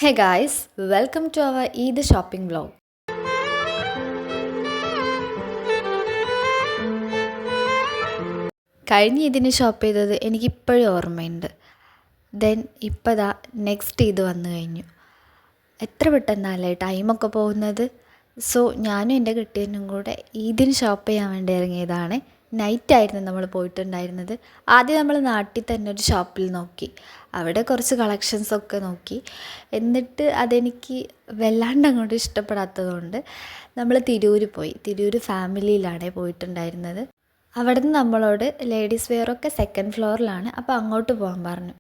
Hey guys, welcome to our Eid shopping vlog. കഴിഞ്ഞ ഇതിന് shop ചെയ്തത് എനിക്കിപ്പോഴും ഓർമ്മയുണ്ട്. ദെൻ ഇപ്പോൾ ദാ നെക്സ്റ്റ് ഈദ് വന്നു കഴിഞ്ഞു. എത്ര പെട്ടെന്നല്ലേ ടൈമൊക്കെ പോകുന്നത്. സോ ഞാനും എൻ്റെ കെട്ടിയനും കൂടെ ഈദിന് ഷോപ്പ് ചെയ്യാൻ വേണ്ടി ഇറങ്ങിയതാണ്. നൈറ്റായിരുന്നു നമ്മൾ പോയിട്ടുണ്ടായിരുന്നത്. ആദ്യം നമ്മൾ നാട്ടിൽ തന്നെ ഒരു ഷോപ്പിൽ നോക്കി. അവിടെ കുറച്ച് കളക്ഷൻസൊക്കെ നോക്കി. എന്നിട്ട് അതെനിക്ക് വല്ലാണ്ട് അങ്ങോട്ട് ഇഷ്ടപ്പെടാത്തതുകൊണ്ട് നമ്മൾ തിരൂർ പോയി. തിരൂർ ഫാമിലിയിലാണ് പോയിട്ടുണ്ടായിരുന്നത്. അവിടെ നിന്ന് നമ്മളോട് ലേഡീസ് വെയറൊക്കെ സെക്കൻഡ് ഫ്ലോറിലാണ്, അപ്പോൾ അങ്ങോട്ട് പോകാൻ പറഞ്ഞു.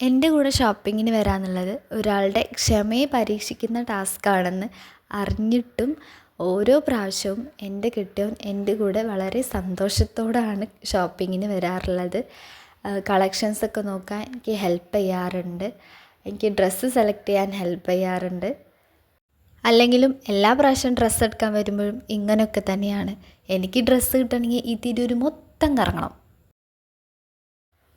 എൻ്റെ കൂടെ ഷോപ്പിങ്ങിന് വരാമെന്നുള്ളത് ഒരാളുടെ ക്ഷമയെ പരീക്ഷിക്കുന്ന ടാസ്ക്കാണെന്ന് അറിഞ്ഞിട്ടും ഓരോ പ്രാവശ്യവും എൻ്റെ കെട്ടിയവൻ എൻ്റെ കൂടെ വളരെ സന്തോഷത്തോടാണ് ഷോപ്പിങ്ങിന് വരാറുള്ളത്. കളക്ഷൻസൊക്കെ നോക്കാൻ എനിക്ക് ഹെൽപ്പ് ചെയ്യാറുണ്ട്. എനിക്ക് ഡ്രസ്സ് സെലക്ട് ചെയ്യാൻ ഹെൽപ്പ് ചെയ്യാറുണ്ട്. അല്ലെങ്കിലും എല്ലാ പ്രാവശ്യം ഡ്രസ്സ് എടുക്കാൻ വരുമ്പോഴും ഇങ്ങനെയൊക്കെ തന്നെയാണ്. എനിക്ക് ഡ്രസ്സ് കിട്ടണമെങ്കിൽ ഈ തിരൂർ മൊത്തം കറങ്ങണം.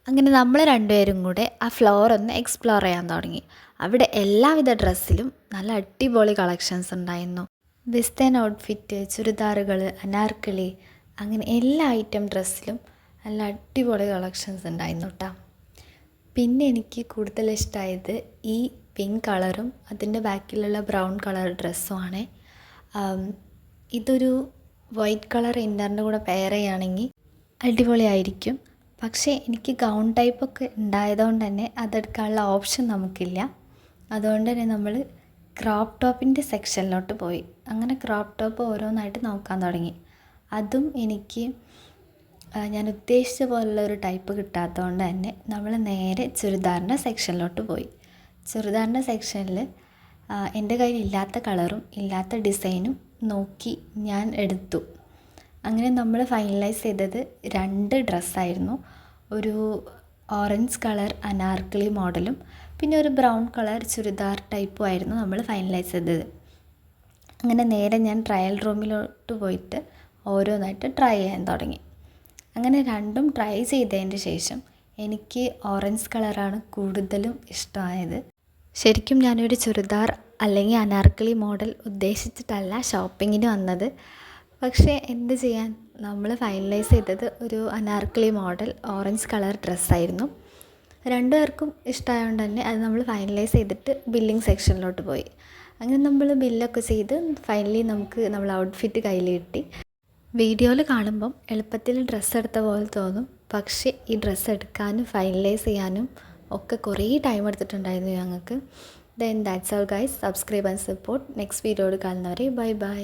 അങ്ങനെ നമ്മൾ രണ്ടുപേരും കൂടെ ആ ഫ്ലോർ ഒന്ന് എക്സ്പ്ലോർ ചെയ്യാൻ തുടങ്ങി. അവിടെ എല്ലാവിധ ഡ്രസ്സിലും നല്ല അടിപൊളി കളക്ഷൻസ് ഉണ്ടായിരുന്നു. വെസ്റ്റേൺ ഔട്ട്ഫിറ്റ്, ചുരിദാറുകൾ, അനാർക്കലി, അങ്ങനെ എല്ലാ ഐറ്റം ഡ്രസ്സിലും നല്ല അടിപൊളി കളക്ഷൻസ് ഉണ്ടായിരുന്നു കേട്ടോ. പിന്നെ എനിക്ക് കൂടുതൽ ഇഷ്ടമായത് ഈ പിങ്ക് കളറും അതിൻ്റെ ബാക്കിലുള്ള ബ്രൗൺ കളർ ഡ്രസ്സുമാണ്. ഇതൊരു വൈറ്റ് കളർ ഇന്നറിൻ്റെ കൂടെ പെയർ ചെയ്യുകയാണെങ്കിൽ അടിപൊളിയായിരിക്കും. പക്ഷേ എനിക്ക് ഗൗൺ ടൈപ്പൊക്കെ ഉണ്ടായതുകൊണ്ട് തന്നെ അതെടുക്കാനുള്ള ഓപ്ഷൻ നമുക്കില്ല. അതുകൊണ്ട് തന്നെ നമ്മൾ ക്രോപ്പ് ടോപ്പിൻ്റെ സെക്ഷനിലോട്ട് പോയി. അങ്ങനെ ക്രോപ്പ് ടോപ്പ് ഓരോന്നായിട്ട് നോക്കാൻ തുടങ്ങി. അതും എനിക്ക് ഞാൻ ഉദ്ദേശിച്ച പോലുള്ള ഒരു ടൈപ്പ് കിട്ടാത്തതുകൊണ്ട് തന്നെ നമ്മൾ നേരെ ചുരിദാറിൻ്റെ സെക്ഷനിലോട്ട് പോയി. ചുരിദാറിൻ്റെ സെക്ഷനിൽ എൻ്റെ കയ്യിൽ ഇല്ലാത്ത കളറും ഇല്ലാത്ത ഡിസൈനും നോക്കി ഞാൻ എടുത്തു. അങ്ങനെ നമ്മൾ ഫൈനലൈസ് ചെയ്തത് 2 ഡ്രസ്സായിരുന്നു. ഒരു ഓറഞ്ച് കളർ അനാർക്കലി മോഡലും പിന്നെ ഒരു ബ്രൗൺ കളർ ചുരിദാർ ടൈപ്പും ആയിരുന്നു നമ്മൾ ഫൈനലൈസ് ചെയ്തത്. അങ്ങനെ നേരെ ഞാൻ ട്രയൽ റൂമിലോട്ട് പോയിട്ട് ഓരോന്നായിട്ട് ട്രൈ ചെയ്യാൻ തുടങ്ങി. അങ്ങനെ രണ്ടും ട്രൈ ചെയ്തതിന് ശേഷം എനിക്ക് ഓറഞ്ച് കളറാണ് കൂടുതലും ഇഷ്ടമായത്. ശരിക്കും ഞാനൊരു ചുരിദാർ അല്ലെങ്കിൽ അനാർക്കലി മോഡൽ ഉദ്ദേശിച്ചിട്ടല്ല ഷോപ്പിങ്ങിന് വന്നത്. പക്ഷേ എന്ത് ചെയ്യാൻ, നമ്മൾ ഫൈനലൈസ് ചെയ്തത് ഒരു അനാർക്കലി മോഡൽ ഓറഞ്ച് കളർ ഡ്രസ്സായിരുന്നു. രണ്ടുപേർക്കും ഇഷ്ടമായതുകൊണ്ട് തന്നെ അത് നമ്മൾ ഫൈനലൈസ് ചെയ്തിട്ട് ബില്ലിംഗ് സെക്ഷനിലോട്ട് പോയി. അങ്ങനെ നമ്മൾ ബില്ലൊക്കെ ചെയ്ത് ഫൈനലി നമുക്ക് നമ്മൾ ഔട്ട്ഫിറ്റ് കയ്യിൽ കിട്ടി. വീഡിയോയിൽ കാണുമ്പം എളുപ്പത്തിൽ ഡ്രസ്സ് എടുത്ത പോലെ തോന്നും. പക്ഷേ ഈ ഡ്രസ്സ് എടുക്കാനും ഫൈനലൈസ് ചെയ്യാനും ഒക്കെ കുറേ ടൈം എടുത്തിട്ടുണ്ടായിരുന്നു ഞങ്ങൾക്ക്. Then that's all guys. Subscribe and support. Next വീഡിയോയിൽ കാണുന്നവരെ ബൈ ബൈ.